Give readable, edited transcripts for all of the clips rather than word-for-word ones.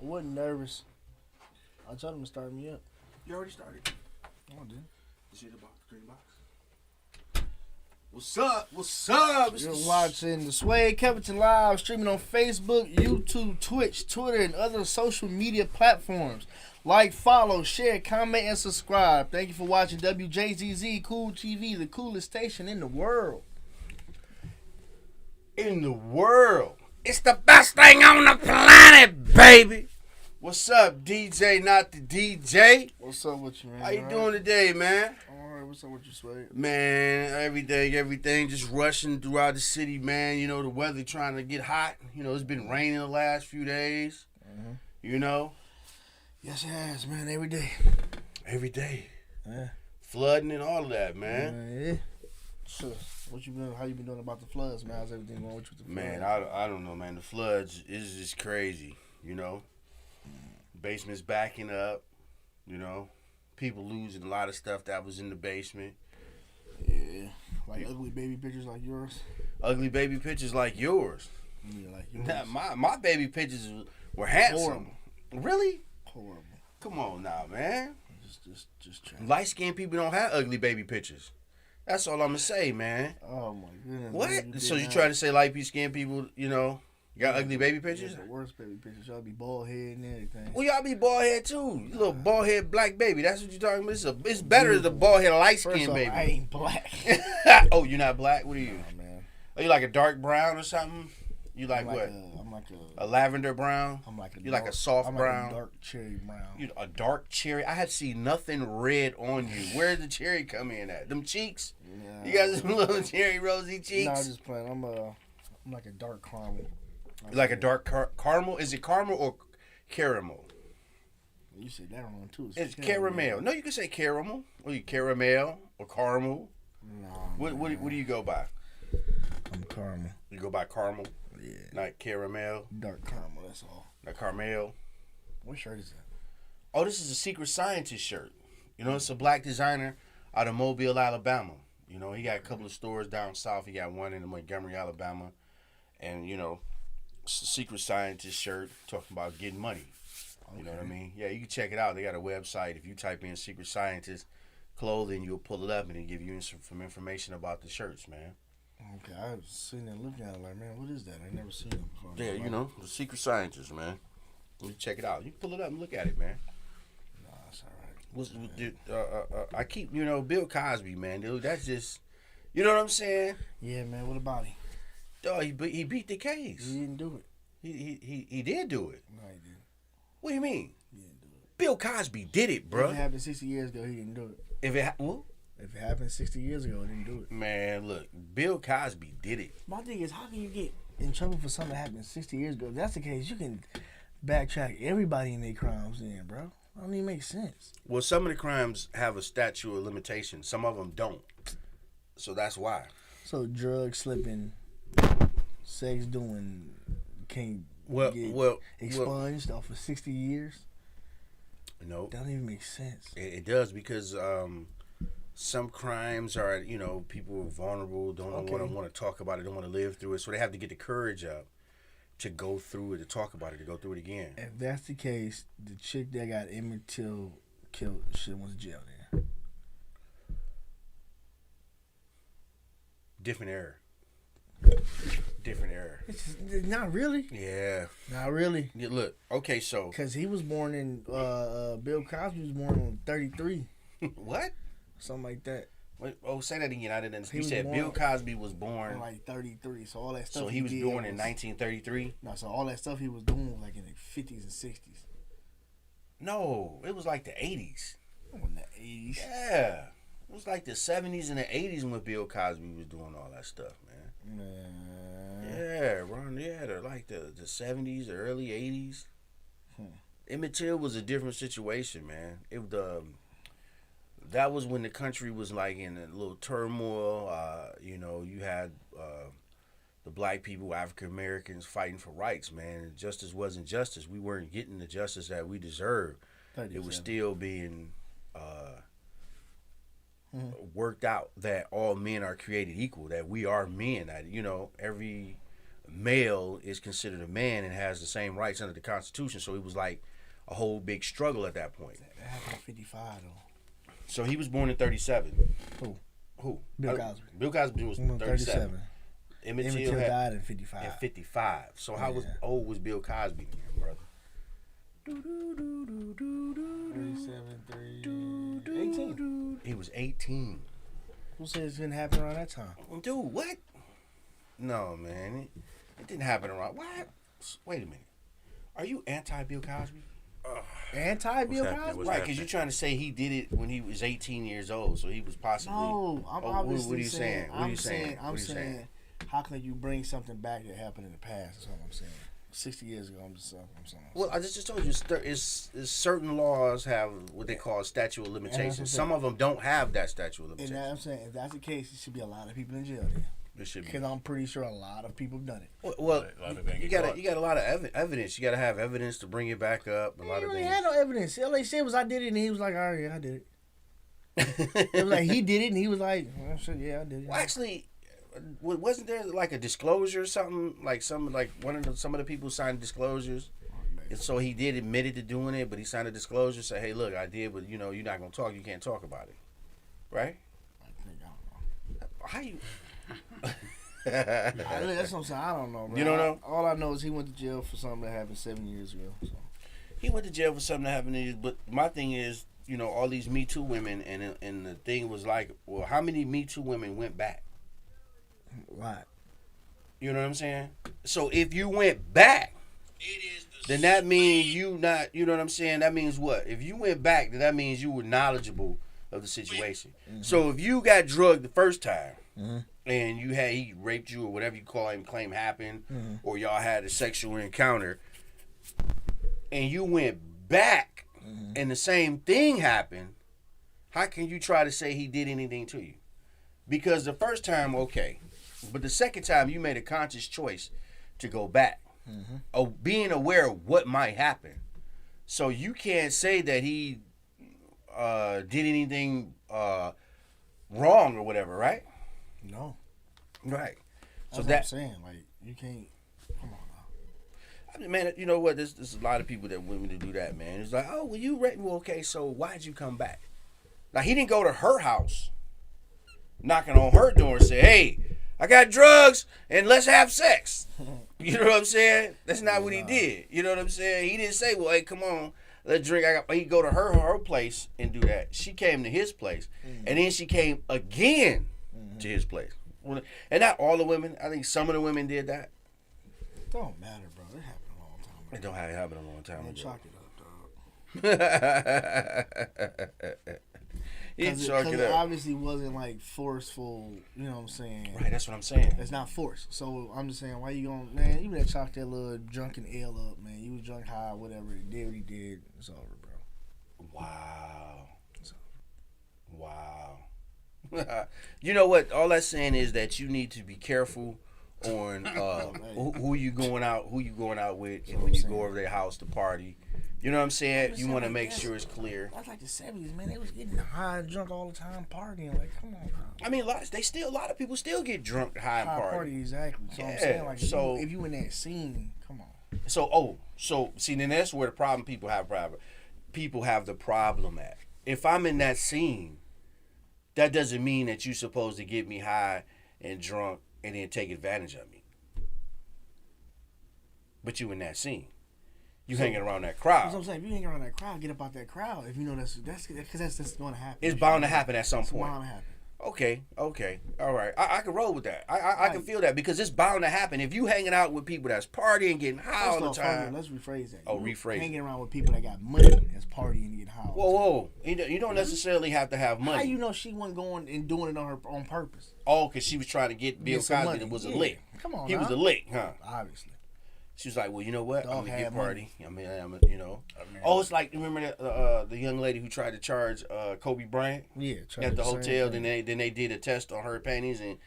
I wasn't nervous. I told him to start me up. You already started. Oh, I did. You see the box, green box? What's up? What's up? You're watching the Suede Covington live, streaming on Facebook, YouTube, Twitch, Twitter, and other social media platforms. Like, follow, share, comment, and subscribe. Thank you for watching WJZZ Cool TV, the coolest station in the world. In the world. It's the best thing on the planet, baby. What's up, DJ, not the DJ? What's up with you, man? How you doing today, man? All right, what's up with you, Suede? Man, everything, just rushing throughout the city, man. You know, the weather trying to get hot. You know, it's been raining the last few days. Mm-hmm. You know? Yes, it has, man, every day. Every day. Yeah. Flooding and all of that, man. Yeah. So, how you been doing about the floods, man? How's everything going with you with the floods? Man, I don't know, man. The floods is just crazy, you know? Basement's backing up, you know? People losing a lot of stuff that was in the basement. Yeah. Like ugly baby pictures like yours? Ugly baby pictures like yours. Yeah, like yours. My baby pictures were handsome. Horrible. Really? Horrible. Come on now, man. Just trying. Light-skinned people don't have ugly baby pictures. That's all I'm going to say, man. Oh, my goodness. What? Man, So you trying to say light-skinned people, you know, got ugly baby pictures? The worst baby pictures. Y'all be bald head and everything. Well, y'all be bald head too. You little bald head black baby. That's what you talking about. It's better than the bald head light First skinned off, baby. I ain't black. Oh, you're not black? What are you? Oh, man. Are you like a dark brown or something? You like what? I'm like A lavender brown? I'm like a You dark, like a soft I'm brown? Like a dark cherry brown. You a dark cherry? I had seen nothing red on you. Where did the cherry come in at? Them cheeks? Yeah. You got some little cherry rosy cheeks? No, I'm just playing. I'm like a dark caramel. You like a dark caramel? Is it caramel or caramel? You said that wrong too. It's caramel. No, you can say caramel or you caramel or caramel. No. What do you go by? I'm caramel. You go by caramel, Yeah. not caramel, Dark caramel. That's all. not caramel. What shirt is that? Oh, this is a Secret Scientist shirt. You know, it's a black designer out of Mobile, Alabama. You know, he got a couple of stores down south. He got one in Montgomery, Alabama. And, you know, it's a Secret Scientist shirt talking about getting money. You know what I mean? Yeah, you can check it out. They got a website. If you type in Secret Scientist clothing, you'll pull it up and it'll give you some information about the shirts, man. Okay, I've seen it looking at it like, man, what is that? I never seen it before. Yeah, you know, the Secret Scientist, man. You check it out. You can pull it up and look at it, man. Nah, it's all right. I keep, you know, Bill Cosby, man, dude. That's just, you know what I'm saying? Yeah, man. What about him? Dog, he beat the case. He didn't do it. He did do it. No, he didn't. What do you mean? He didn't do it. Bill Cosby did it, bro. If it happened 60 years ago, he didn't do it. If it happened 60 years ago, he didn't do it. Man, look, Bill Cosby did it. My thing is, how can you get in trouble for something that happened 60 years ago? If that's the case, you can backtrack everybody in their crimes then, bro. That don't even make sense. Well, some of the crimes have a statute of limitation. Some of them don't. So that's why. So drug slipping, sex doing, can't get expunged off of 60 years? No. That don't even make sense. It does because some crimes are, you know, people are vulnerable, don't want to talk about it, don't want to live through it. So they have to get the courage up to go through it, to talk about it, to go through it again. If that's the case, the chick that got Emmett Till killed should went to jail then. Different era. Different era. It's not really. Yeah. Not really. Yeah, look, okay, so. Because he was born in, Bill Cosby was born in 33. What? Something like that. Wait, say that again. I didn't understand. You He said was Bill born Cosby was born. In like 33. So all that stuff So he was did born in 1933? No, so all that stuff he was doing was like in the 50s and 60s. No, it was like the 80s. In the 80s. Yeah. It was like the 70s and the 80s when Bill Cosby was doing all that stuff, man. Man. Yeah, Ron, like the 70s, the early 80s. Emmett Till was a different situation, man. That was when the country was like in a little turmoil. You know, you had the black people, African Americans fighting for rights, man. Justice wasn't justice. We weren't getting the justice that we deserved. It was still being worked out that all men are created equal, that we are men, that, you know, every male is considered a man and has the same rights under the Constitution. So it was like a whole big struggle at that point. That happened in 55 though. So he was born in 37. Who? Bill Cosby. Bill Cosby was 37. Emmett Till died in 55. In 55. So how old was Bill Cosby then, brother? 37, 18. He was 18. Who said it's gonna happen around that time? Dude, what? No, man. It didn't happen around. What? Wait a minute. Are you anti-Bill Cosby? Anti-Bill Cosby? Right, because you're trying to say he did it when he was 18 years old, so he was possibly... No, I'm obviously what are you saying? I'm saying, how can you bring something back that happened in the past? That's what I'm saying. 60 years ago, I'm saying. Well, I just told you, certain laws have what they call statute of limitations. Some of them don't have that statute of limitations. And I'm saying, if that's the case, there should be a lot of people in jail then. It should be. Because I'm pretty sure a lot of people have done it. Well, you got a lot of evidence. You got to have evidence to bring it back up. A lot of really things. had no evidence. All they said was I did it, and he was like, all right, yeah, I did it. It was like he did it, and he was like, well, shit, yeah, I did it. Well, actually, wasn't there like a disclosure or something? Like some of the people signed disclosures, and so he did admitted to doing it, but he signed a disclosure, say, hey, look, I did, but you're not gonna talk. You can't talk about it, right? I don't know. How you? That's what I'm saying. I don't know, bro. You don't know? All I know is he went to jail for something that happened 7 years ago. So. He went to jail for something that happened, but my thing is, all these Me Too women, and the thing was like, well, how many Me Too women went back? Right. You know what I'm saying? So if you went back, then that means you not. You know what I'm saying? That means what? If you went back, then that means you were knowledgeable of the situation. Mm-hmm. So if you got drugged the first time, mm-hmm. and he raped you or whatever you claim happened, mm-hmm. or y'all had a sexual encounter, and you went back, mm-hmm. and the same thing happened, how can you try to say he did anything to you? Because the first time, okay, but the second time you made a conscious choice to go back, mm-hmm. Being aware of what might happen. So you can't say that he did anything wrong or whatever, right? No. Right. That's what I'm saying. Like, you can't. Come on now. I mean, man, you know what? There's a lot of people that want me to do that, man. It's like, oh, well, you raped me. Well, okay, so why'd you come back? Now, he didn't go to her house, knocking on her door and say, hey, I got drugs and let's have sex. You know what I'm saying? That's not what he did. You know what I'm saying? He didn't say, well, hey, come on, let's drink. He'd go to her place and do that. She came to his place, mm-hmm. and then she came again mm-hmm. to his place. And not all the women. I think some of the women did that. Don't matter, bro. It happened a long time ago. It don't happen a long time ago. Chalk it up, dog. Because it obviously wasn't like forceful, you know what I'm saying? Right, that's what I'm saying. It's not forced. So I'm just saying, why you going, man, you better chalk that little drunken L up, man. You was drunk high, whatever. He did what he did. It's over, bro. Wow. It's over. Wow. You know what? All that's saying is that you need to be careful on who you going out with, and when you go over their house to party. You know what I'm saying? You want to make sure it's clear. That's like the 70s, man. They was getting high and drunk all the time, partying. Like, come on, bro. I mean, a lot of people still get drunk, high and party. Exactly. So I'm saying, like, if you in that scene, come on. So see, then that's where the problem people have the problem at. If I'm in that scene, that doesn't mean that you're supposed to get me high and drunk and then take advantage of me. But you in that scene. You hanging around that crowd. That's what I'm saying. If you hang around that crowd, get up out that crowd. If you know that's going to happen. It's bound to happen at some point. It's bound to happen. Okay, all right. I can roll with that. I can feel that because it's bound to happen. If you hanging out with people that's partying, getting high all the time. Let's rephrase that. Rephrase. Hanging around with people that got money that's partying and getting high. Whoa. You don't necessarily have to have money. How you know she wasn't going and doing it on purpose? Oh, because she was trying to get Bill Cosby that was a lick. Come on, he was a lick, huh? Obviously. She was like, well, you know what? I'm gonna get party. Money. It's like, remember the young lady who tried to charge Kobe Bryant? Yeah. At the hotel. Then they did a test on her panties, and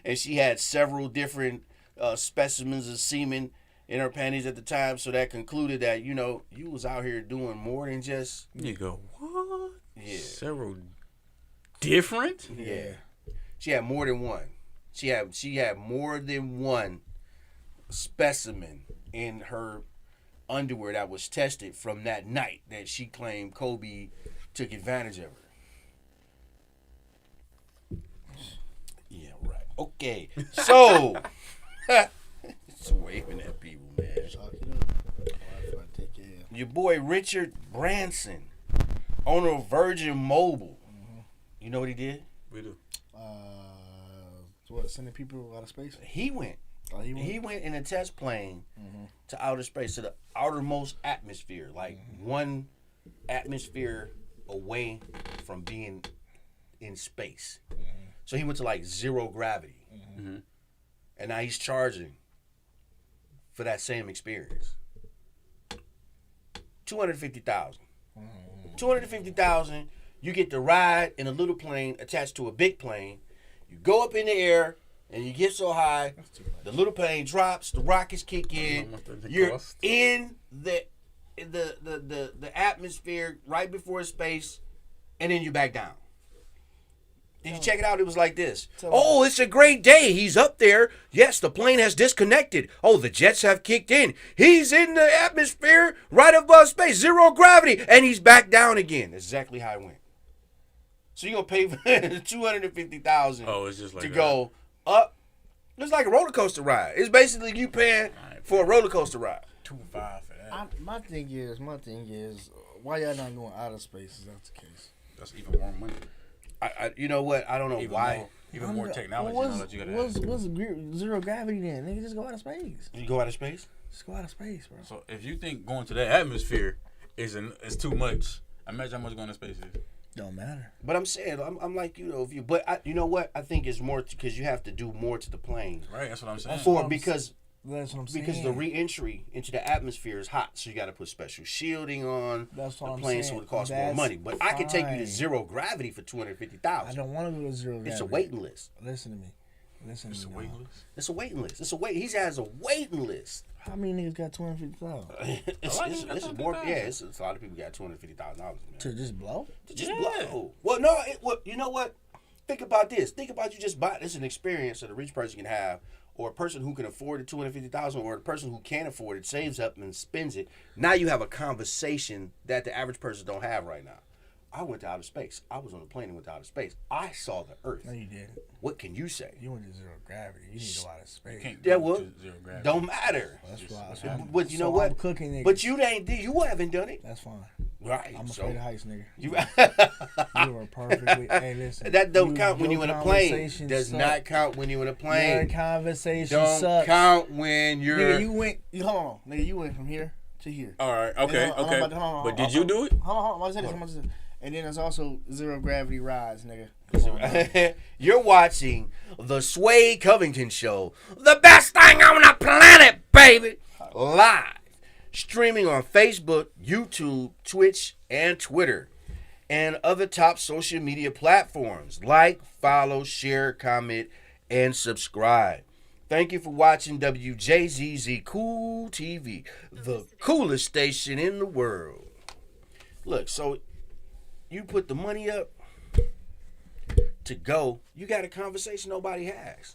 and she had several different specimens of semen in her panties at the time. So that concluded that you was out here doing more than just. You go what? Yeah. Several different. Yeah. She had more than one. She had more than one specimen in her underwear that was tested from that night that she claimed Kobe took advantage of her. Yeah, right. Okay, so it's waving at people, man. Chalk it up. Take care. Your boy Richard Branson, owner of Virgin Mobile. Mm-hmm. You know what he did? We do. What, sending people out of space? He went. Oh, He went in a test plane Mm-hmm. to outer space, to the outermost atmosphere, like one atmosphere away from being in space. Mm-hmm. So he went to like zero gravity. Mm-hmm. And now he's charging for that same experience. $250,000. $250,000. You get to ride in a little plane attached to a big plane. You go up in the air and you get so high, the little plane drops, the rockets kick in. You're in the atmosphere right before space, and then you back down. Did you check it out? It was like this. Oh, it's a great day. He's up there. Yes, the plane has disconnected. Oh, the jets have kicked in. He's in the atmosphere right above space, zero gravity, and he's back down again. That's exactly how it went. So you're going to pay for $250,000 Oh, it's just like to that. go up. It's like a roller coaster ride. It's basically you paying for a roller coaster ride. $2.5 for that. My thing is, why y'all not going out of space? If that's the case. That's even more money. You know what? I don't know Even why. more, even more technology. What's, That you gotta what's, have. what's zero gravity then? Nigga, just go out of space. You go out of space? Just go out of space, bro. So if you think going to that atmosphere is too much, imagine how much going to space is. Don't matter. But I'm saying, I'm like, you know, you know what? I think it's more because you have to do more to the plane. Right, that's what I'm saying. Because That's what I'm saying. the re-entry into the atmosphere is hot, so you got to put special shielding on That's what the I'm plane, saying. so it costs more That's money. But I can take you to fine. zero gravity for $250,000. I don't want to go to zero gravity. It's a waiting list. Listen to me. Listen It's to a me. wait now. list. It's a waiting list. He has a waiting list. How many niggas got $250,000 It's more. Yeah, it's a lot of people got $250,000. Man. to just blow? To just Yeah. blow. Well, no. You know what? Think about this. Think about you just buy. It's an experience that a rich person can have, or a person who can afford it, $250,000, or a person who can't afford it saves up and spends it. Now you have a conversation that the average person don't have right now. I went to outer space. I was on a plane and went to outer space. I saw the Earth. No, you didn't. What can you say? You went to zero gravity. You need to go out of space. You can't Yeah, go well, to zero gravity. don't matter. That's why. But you know I'm what? cooking niggas. But you haven't done it, That's fine. right? I'm So afraid of heights, nigga. you You are perfectly. Hey, listen. that don't count when your you in a plane. conversation Does suck. not count when you in a Your plane. conversation Don't sucks. count when you're. Nigga, hold on. Nigga, you went from here to here. All right, okay, Hold on, okay. hold on, But did you do it? Hold on. I'm about to say this. I'm about to say this. And then there's also zero gravity rides, nigga. Come on, now. You're watching the Suede Covington show, the best thing on the planet, baby, live, streaming on Facebook, YouTube, Twitch, and Twitter, and other top social media platforms. Like, follow, share, comment, and subscribe. Thank you for watching WJZZ Cool TV, the coolest station in the world. Look, so you put the money up to go, you got a conversation nobody has.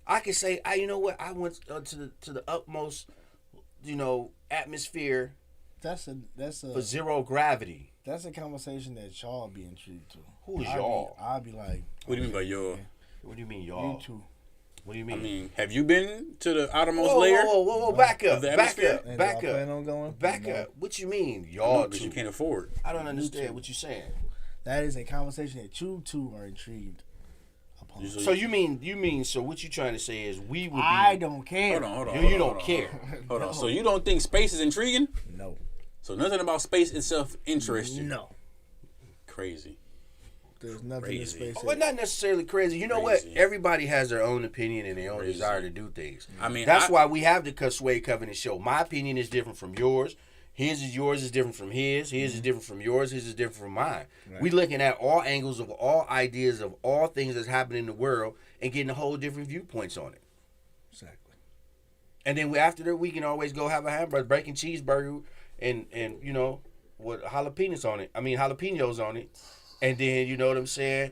I can say, you know what? I went to the utmost, atmosphere That's for zero gravity. a conversation that y'all be intrigued to. Who is y'all? I'll be like, What do you mean by your? What do you mean, y'all? you two. What do you I mean? mean, have you been to the outermost Whoa, layer? whoa, back up, Of the back atmosphere? up, And back do I plan up, on going? back No. up. What you mean, No, y'all? because you two? can't afford. I don't understand what you're saying. That is a conversation that you two are intrigued upon. So you mean? So what you trying to say is we would be? I don't care. Hold on. You don't care. Hold on. So you don't think space is intriguing? No. So nothing about space itself interests you? No. Crazy. There's nothing Crazy. in space. Well, not necessarily crazy. You know what? Crazy. Everybody has their own opinion and their own Crazy. desire to do things. I mean, That's why we have the Suede Covenant show. My opinion is different from yours. Yours is different from his. His is different from yours. His is different from mine. Right. We looking at all angles of all ideas of all things that's happening in the world and getting a whole different viewpoints on it. Exactly. And then after that, we can always go have a hamburger, bacon cheeseburger, and with jalapenos on it. And then you know what I'm saying?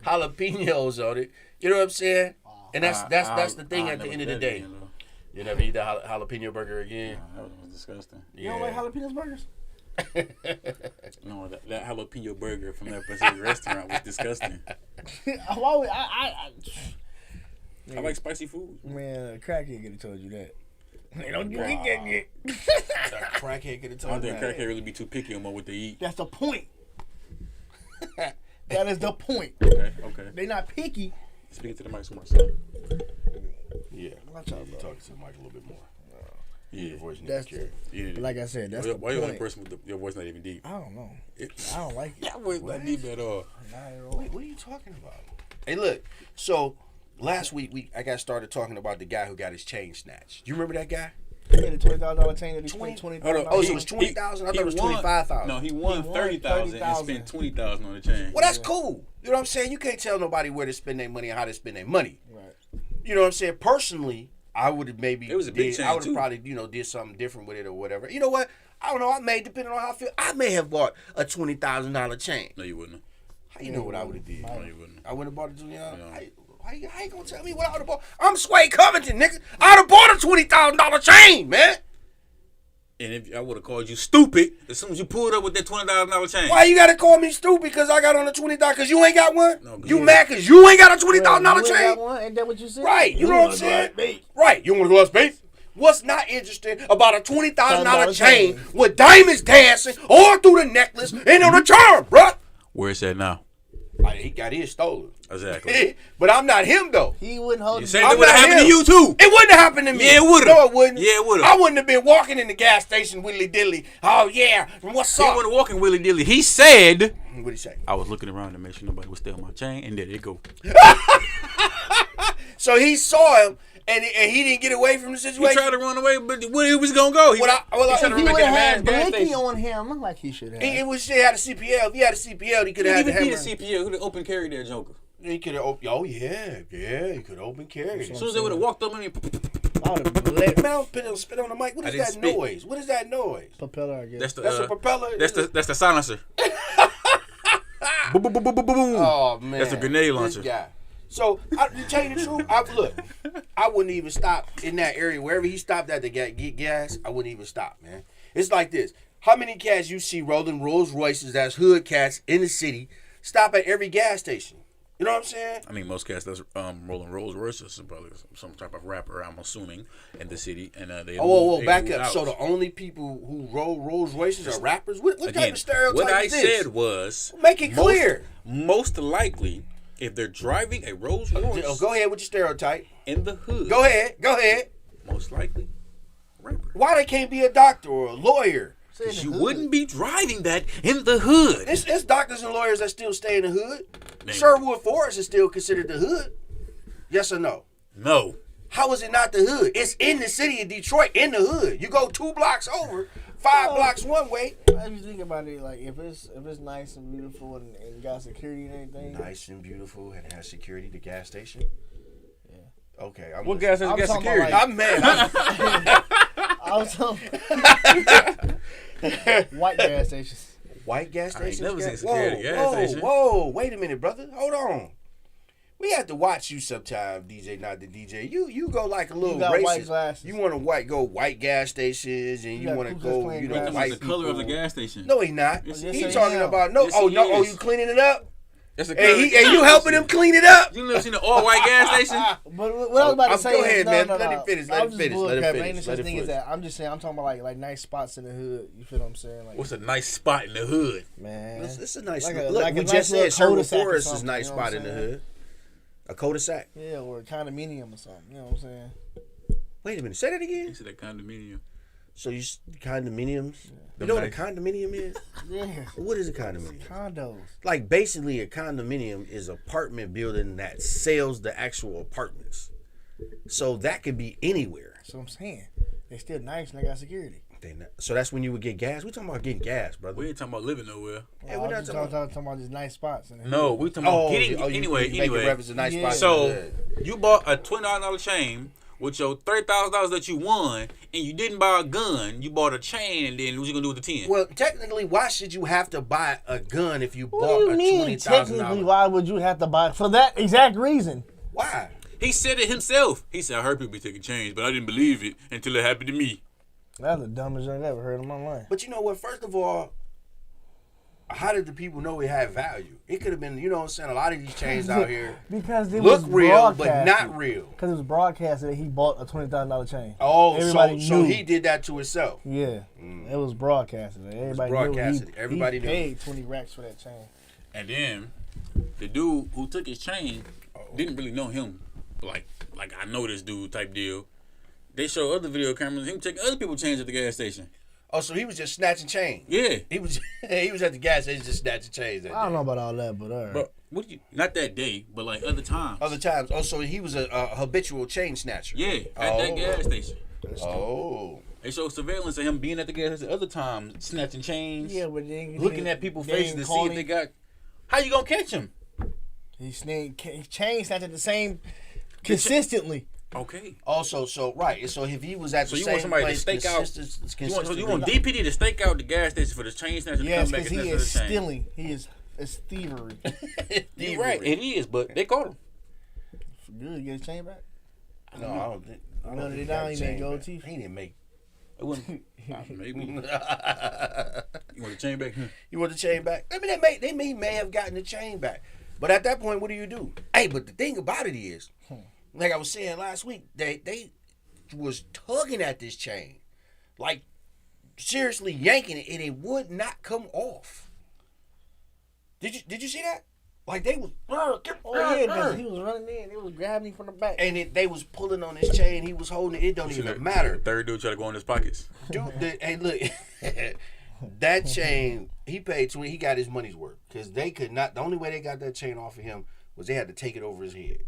Jalapenos on it. You know what I'm saying? And that's the thing at the end of the day. Again, though. You never eat the jalapeno burger again? That was disgusting. You don't like jalapeno burgers? No, that jalapeno burger from that Pacific restaurant was disgusting. Why would I I like spicy food. Man, a crackhead could have told you that. Don't you Wow. eat that. A crackhead could have I told don't me think that. crackhead really be too picky on what they eat. That's the point. That is the point. Okay. They not picky. Speaking to the mic some more, son. Yeah. Watch out, You bro. talking to the mic a little bit more. Yeah. Your voice needs That's to carry. Yeah. Like I said, that's the Why you the only point. person with your voice not even deep? I don't know. I don't like it. Your voice not deep at all. Not at all. Wait, what are you talking about? Hey, look. So last week I got started talking about the guy who got his chain snatched. Do you remember that guy? He made a $20,000 chain that he spent Hold on. $20,000. Oh, so it was 20,000. I thought it was 25,000. No, he won He won 30,000 and 30,000. spent 20,000 on the chain. Well, that's cool. You know what I'm saying? You can't tell nobody where to spend their money and how to spend their money. Right. You know what I'm saying? Personally, I would have maybe It was a big chain, I would have too. probably did something different with it or whatever. You know what? I don't know. I may, depending on how I feel, I may have bought a $20,000 chain. No, you wouldn't. How you know what I would have did? No, you wouldn't. I wouldn't have bought a $20,000. No. How you gonna tell me what I would have bought? I'm Suede Covington, nigga. I'd have bought a $20,000 chain, man. And if I would have called you stupid as soon as you pulled up with that $20,000 chain. Why you gotta call me stupid because I got on a $20,000 because you ain't got one? No, You yeah. mad because you ain't got a $20,000 You ain't chain? got one? Ain't that what you said? Right, you know what I'm saying? Right, you want to go out space? What's not interesting about a $20,000 chain with diamonds dancing all through the necklace and on the charm, bruh? Where it's at now? He got his stolen. Exactly. But I'm not him, though. He wouldn't hold You it. said I'm it would have not happened to him. you too. It wouldn't have happened to me. Yeah, it would've. No, it wouldn't. Yeah, it would've. I wouldn't have been walking in the gas station widdly diddly. Oh, yeah. What's He up? wasn't walking willy dilly. He said, What'd he say? I was looking around to make sure nobody would steal my chain, and there it go. So he saw him, and he didn't get away from the He situation. tried to run away, but where he was gonna go? He Well, tried to If he run back would in the have mass had gas Blicky station. on him, like he should have. He had a CPL. If he had a CPL, he could He have had even the need a hammer. CPL. Who the open carry there, Joker? He could have. Oh yeah. He could open carry. As soon as they would have walked up on me, I would have let Man, spit on the mic. What I is didn't that spit. noise? What is that noise? propeller, I guess. That's a propeller. That's the silencer. Boom, boom, boom, boom, boom, boom. Oh man, That's a grenade launcher. This guy. So to tell you the truth, I wouldn't even stop in that area wherever he stopped at to get gas. I wouldn't even stop, man. It's like this: how many cats you see rolling Rolls Royces? That's hood cats in the city. Stop at every gas station. You know what I'm saying? I mean, most cats that's rolling Rolls Royces is probably some type of rapper, I'm assuming, in the city, and they. Whoa, they back move up. out. So the only people who roll Rolls Royces are rappers? What type Again, of stereotype what I is this? said was Make it clear. Most likely, if they're driving a Rolls Royce Go ahead with your stereotype. in the hood, Go ahead. most likely, rapper. Why they can't be a doctor or a lawyer? Because you wouldn't be driving that in the hood. It's doctors and lawyers that still stay in the hood. Man. Sherwood Forest is still considered the hood. Yes or no? No. How is it not the hood? It's in the city of Detroit, in the hood. You go 2 blocks over, 5 blocks one way. If you think about it, like if it's nice and beautiful and got security and everything. Nice and beautiful and has security. The gas station. Yeah. Okay. What gas I'm has got talking security? about, I'm mad. I was talking white gas stations. White gas I ain't stations. never seen security whoa, gas whoa, station. whoa! Wait a minute, brother. Hold on. We have to watch you sometime, DJ. Not the DJ. You go like a little got white racist. glasses. You want to go white gas stations, and you got want to Ku Klux go, Klan you know, glasses. white That's the color of the people. gas station. No, he not. Yes, yes, He I talking am. about no. Yes, Oh he no. Oh, is. you cleaning it up? That's the And you helping him clean it up? You never seen an all-white gas station? But what I was about to say Go is, ahead, no, man. no, Let no. him finish. I Let was him just finish. Let him bullcrapping. finish. Ain't no Let such him thing as finish. that. I'm just saying. I'm talking about like nice spots in the hood. You feel what I'm saying? Like, What's a nice spot in the hood? man? It's a nice. Like Look, like we a just nice little said Sherwood cul-de-sac or Forest is a something, nice you know what spot I'm in the saying? hood. A cul-de-sac. Yeah, or a condominium or something. You know what I'm saying? Wait a minute. Say that again. Into that condominium. So you condominiums? You Them know what a nice- condominium is? Yeah. What is a condominium? Condos. Like basically a condominium is an apartment building that sells the actual apartments. So that could be anywhere. That's what I'm saying. They still nice and they got security. So that's when you would get gas. We talking about getting gas, brother. We ain't talking about living nowhere. Hey, I we're was not just talking about. talking about just nice spots. In the No, hood. we talking about getting. You Anyway. make a reference to nice Yeah. spots. So you bought a $20 chain with your $30,000 that you won, and you didn't buy a gun. You bought a chain, and then what you gonna do with the 10? Well, technically, why should you have to buy a gun if you What bought do you a mean? $20,000? Technically, why would you have to buy for that exact reason? Why? He said it himself. He said, I heard people be taking change, but I didn't believe it until it happened to me. That's the dumbest thing I've ever heard in my life. But you know what? First of all, how did the people know it had value? It could have been, you know what I'm saying, a lot of these chains out here because it look was real, but not real. Because it was broadcasted that he bought a $20,000 chain. Oh, everybody so knew. he did that to himself. Yeah, it was broadcasted. Everybody knew. Everybody he paid 20 racks for that chain. And then the dude who took his chain didn't really know him. Like I know this dude type deal. They show other video cameras, him taking other people's chains at the gas station. Oh, so he was just snatching chains. Yeah. He was at the gas station just snatching chains. I don't know about all that, but all right. But not that day, but like other times. Other times. Oh, so he was a habitual chain snatcher. Yeah, at that gas station. Oh. They show surveillance of him being at the gas station other times, snatching chains. Yeah, but then looking at people's faces to see if they got. How you gonna catch him? He chain snatching the same consistently. Okay. Also, so right, so if he was at the same place, to stake out. You want DPD to stake out the gas station for the chain snatcher to come back and snatch the chain? Yes, because he is stealing. It's thievery. You're right, it is, but they caught him. For good, you get his chain back? No, I don't think. I know they down. He made gold teeth. He didn't make. It wasn't. Maybe. You want the chain back? You want the chain back? I mean, they may have gotten the chain back, but at that point, what do you do? Hey, but the thing about it is. Like I was saying last week, they was tugging at this chain, like seriously yanking it, and it would not come off. Did you see that? Like they was. Because he was running in, they was grabbing him from the back, and they was pulling on his chain. He was holding it. It don't even matter. Third dude tried to go in his pockets. Dude, hey look, that chain he paid 20. He got his money's worth because they could not. The only way they got that chain off of him was they had to take it over his head.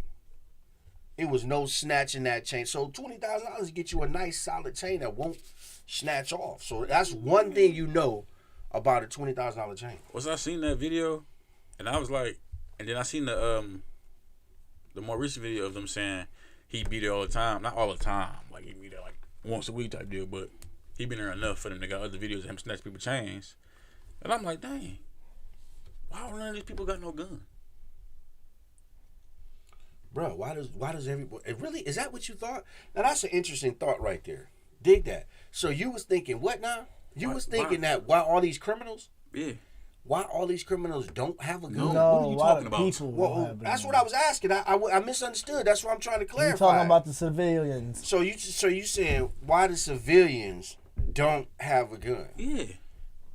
It was no snatching that chain. So $20,000 get you a nice solid chain that won't snatch off. So that's one thing you know about a $20,000 chain. Was I seen that video, and I was like, and then I seen the more recent video of them saying he be there all the time. Not all the time, like he be there like once a week type deal, but he been there enough for them to got other videos of him snatch people's chains. And I'm like, dang, why don't none of these people got no gun? Bro, why does everybody? Really, is that what you thought? Now that's an interesting thought right there. Dig that. So you was thinking what now? You was thinking that why all these criminals? Yeah. Why all these criminals don't have a gun? No, what are you talking about? Well, that's what I was asking. I misunderstood. That's what I'm trying to clarify. You're talking about the civilians. So you saying why the civilians don't have a gun? Yeah.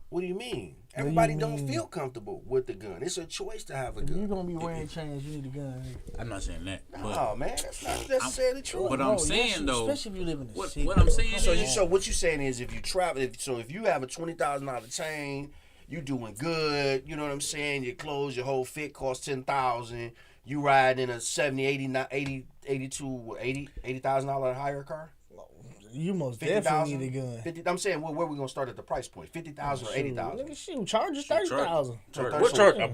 What do you mean? Everybody don't feel comfortable with the gun. It's a choice to have a gun. If you're gonna be wearing chains, you need a gun. I'm not saying that. No, man, that's not necessarily true. But I'm saying though, especially if you live in the city. What I'm saying so what you saying is if you travel, if you have a $20,000 chain, you doing good. You know what I'm saying? Your clothes, your whole fit costs $10,000. You ride in a $80,000 higher car. You most definitely need a gun. 50. I'm saying, where we gonna start at the price point? 50,000 or 80,000? Nigga, shoot, charges 30,000. What charge? A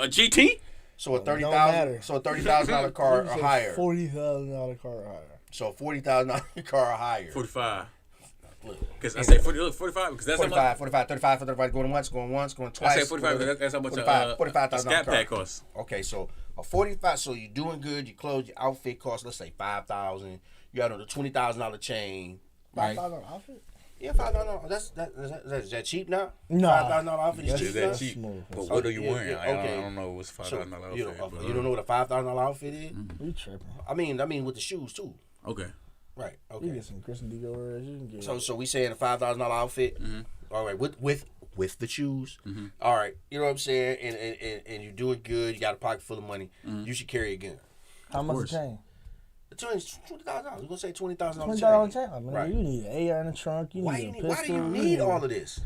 GT? So a $30,000. So a $30,000 car or higher. $40,000 car or higher. So a $40,000 car or higher. 45. Because I say 45 because that's 45, 35 for everybody going once, going twice. I say 45. That's how much $45,000 scat pack costs. Okay, so a 45. So you're doing good. Your clothes, your outfit costs, let's say $5,000. You got on the $20,000 chain. Right? $5,000 outfit? Yeah, $5,000. Is that cheap now? No. $5,000 outfit is cheap. Is that cheap? But what are you wearing? Okay. I don't know what's $5,000 outfit. You don't know what a $5,000 outfit is? You tripping? I mean with the shoes too. Okay. Right. Okay. You get some Christian Dior wears. You can get. So we saying a $5,000 outfit. Mm-hmm. All right, with the shoes. Mm-hmm. All right, you know what I'm saying, and you're doing good. You got a pocket full of money. Mm-hmm. You should carry a gun. How much a chain? $20,000. We're gonna say $20,000 $20 chain. I mean, right. You need an AR in the trunk. You need a pistol. Why do you need all of this?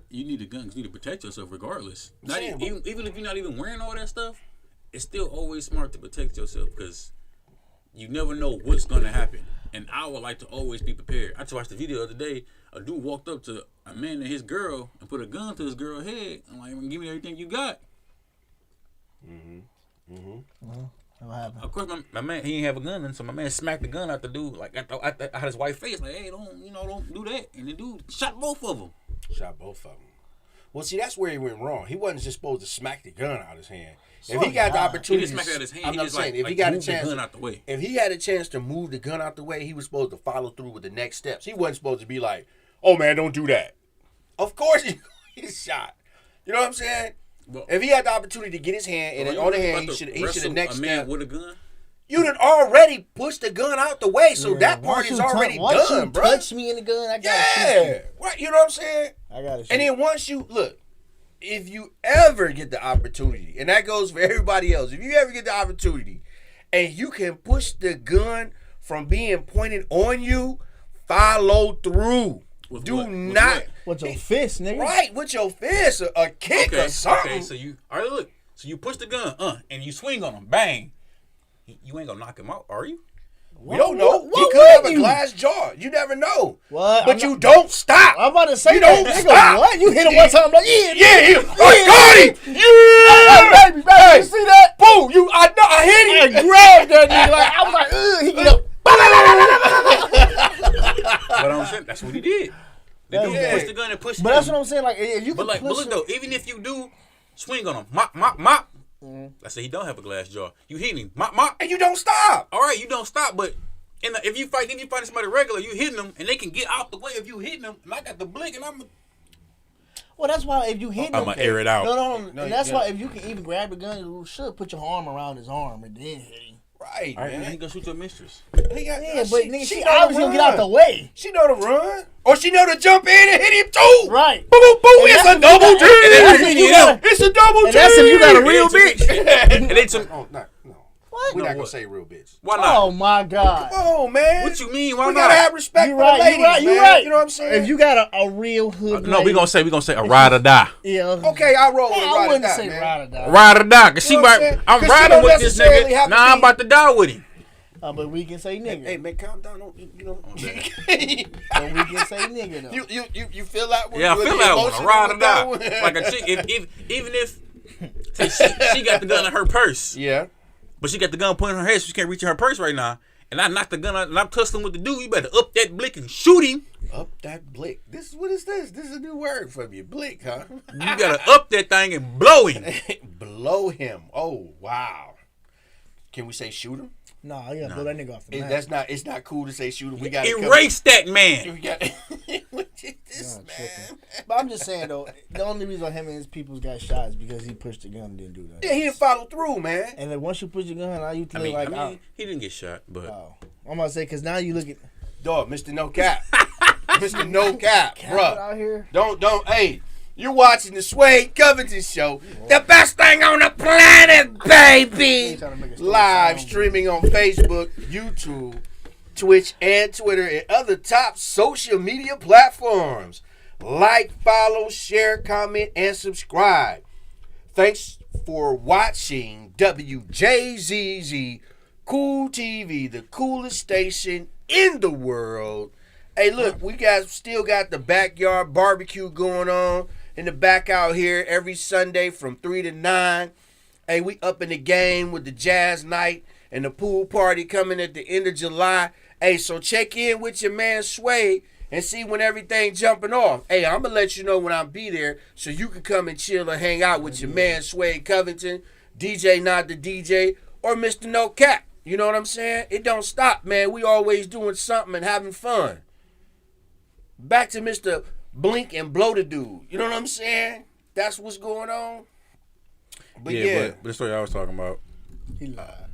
You need a gun because you need to protect yourself regardless. Even if you're not even wearing all that stuff, it's still always smart to protect yourself because you never know what's gonna happen. And I would like to always be prepared. I just watched the video the other day. A dude walked up to a man and his girl and put a gun to his girl's head. I'm like, give me everything you got. What happened? Of course, my man, he didn't have a gun, and so my man smacked the gun at the dude, like at his wife's face, like, hey, don't do that. And the dude shot both of them. Well, see, that's where he went wrong. He wasn't just supposed to smack the gun out of his hand. If Swear he got the to God. opportunity, He didn't smack it out of his hand. I'm He not just saying like, if he got a moved the chance, gun out the way. if he had a chance to move the gun out the way, he was supposed to follow through with the next steps. He wasn't supposed to be like, "Oh man, don't do that." Of course, he's shot. You know what I'm saying? Well, if he had the opportunity to get his hand and on the hand, he should have next a man step. with a gun. You done already pushed the gun out the way, so that part is already once done, you bro. touch me in the gun, I gotta shoot Yeah, right. You know what I'm saying? you. I gotta shoot And then once you look, if you ever get the opportunity, and that goes for everybody else, if you ever get the opportunity, and you can push the gun from being pointed on you, follow through. With Do what? With not. what? with your fist, nigga. Right, with your fist, a kick or something. Okay, so you all right? Look, so you push the gun, and you swing on him, bang. You ain't gonna knock him out, are you? We don't know. What He could have a would you? glass jaw. You never know. What? But you don't stop. I'm about to say You that. don't Nigga, stop. what? You hit him one time, like, yeah, Yeah, I got him. Yeah, baby, you see that? boom. I hit I him. grabbed that nigga. Like, I was like, ugh, he get up. But I'm saying that's what he did. The dude Yeah. pushed the gun and pushed But him. that's what I'm saying. Like, if you But can push look though, even if you do swing on him, mop. Let's say he don't have a glass jaw. You hit him, mop. And you don't stop. All right, you don't stop. But if you fight somebody regular, you hitting them, and they can get out the way if you hitting them. And I got the blink, and I'm. well, that's why if you hit him, I'ma air it out. No, and that's yeah. why if you can even grab the gun, you should put your arm around his arm and then hit him. Right, All right, man. man, he gonna shoot your mistress. Yeah, but nigga, she know obviously to gonna get out run. the way. She know to run, or she know to jump in and hit him too. Right. Boom, boom, boom. And It's that's a if you double got- G. and that's if you got- It's a double G. And that's if you got a real And then bitch. And then some. Oh, no. What? We're not No, gonna what? say real bitch. Why not? Oh my God. Oh man. What you mean? Why We not? gotta have respect You for right, the ladies, you right, you man. right. You know what I'm saying? If you got a real hood, No, lady, we gonna say a ride or die. yeah. Okay, I roll with I ride or wouldn't die, say man. ride or die. Ride or die, cause You know what I'm saying? I'm 'Cause she riding don't with this necessarily nigga. have to Now I'm be- about to die with him. But we can say nigga. Hey man, calm down. Don't you know? But we can say nigga though. you feel that one? Yeah, I You feel the that one. A emotion ride or with that die. one? Like a chick, even if she got the gun in her purse, Yeah. but she got the gun pointing in her head, so she can't reach in her purse right now. And I knocked the gun out, and I'm tussling with the dude. You better up that blick and shoot him. Up that blick. What is this? This is a new word for me. Blick, huh? You gotta up that thing and blow him. Blow him. Oh wow. Can we say shoot him? Nah, you gotta blow that nigga off the map. It's not cool to say shoot him. We got Erase that man. We got what is this man? But I'm just saying though, the only reason him and his people got shot is because he pushed the gun and didn't do that. Yeah, he didn't follow through, man. And then once you push the gun, now you I feel like, he didn't get shot, but oh, I'm about to say because now you look at Dog, Mr. No Cap. Mr. No Cap, Cap bruh. out here. Don't, hey, you're watching the Suede Covington show. The best thing on the planet, baby. Trying to make a story Live sound. streaming on Facebook, YouTube, Twitch, and Twitter, and other top social media platforms. Like, follow, share, comment, and subscribe. Thanks for watching WJZZ Cool TV, the coolest station in the world. Hey, look, we still got the backyard barbecue going on in the back out here every Sunday from 3 to 9. Hey, we up in the game with the jazz night and the pool party coming at the end of July. Hey, so check in with your man Suede and see when everything jumping off. Hey, I'm going to let you know when I'll be there so you can come and chill and hang out with your man Suede Covington, DJ Not the DJ, or Mr. No Cap. You know what I'm saying? It don't stop, man. We always doing something and having fun. Back to Mr. Blink and Blow the Dude. You know what I'm saying? That's what's going on. But yeah. But the story I was talking about, He lied.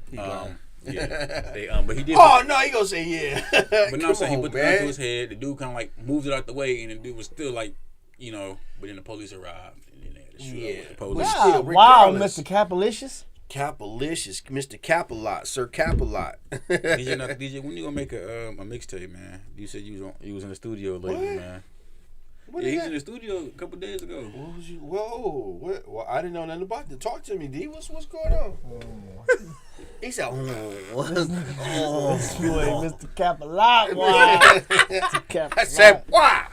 but he did. Oh, no, he gonna say yeah. But no, I'm saying he put the gun to man. his head. The dude kind of like moved it out the way, and the dude was still like, but then the police arrived, and then they had to shoot up with the police. But Wow, still, wow, regardless. Mr. Capalicious. Capalicious, Mr. Capalot, Sir Capalot. DJ, not the DJ. When you gonna make a mixtape, man? You said you was in the studio lately, What? man. What Yeah, is he was that? in the studio a couple days ago. What was you? Whoa! What? Well, I didn't know nothing about it. Talk to me, D. What's going on? He said, "Oh, You ain't Mr. Capalot. Wow. Mr. Capalot. I said, "Why?"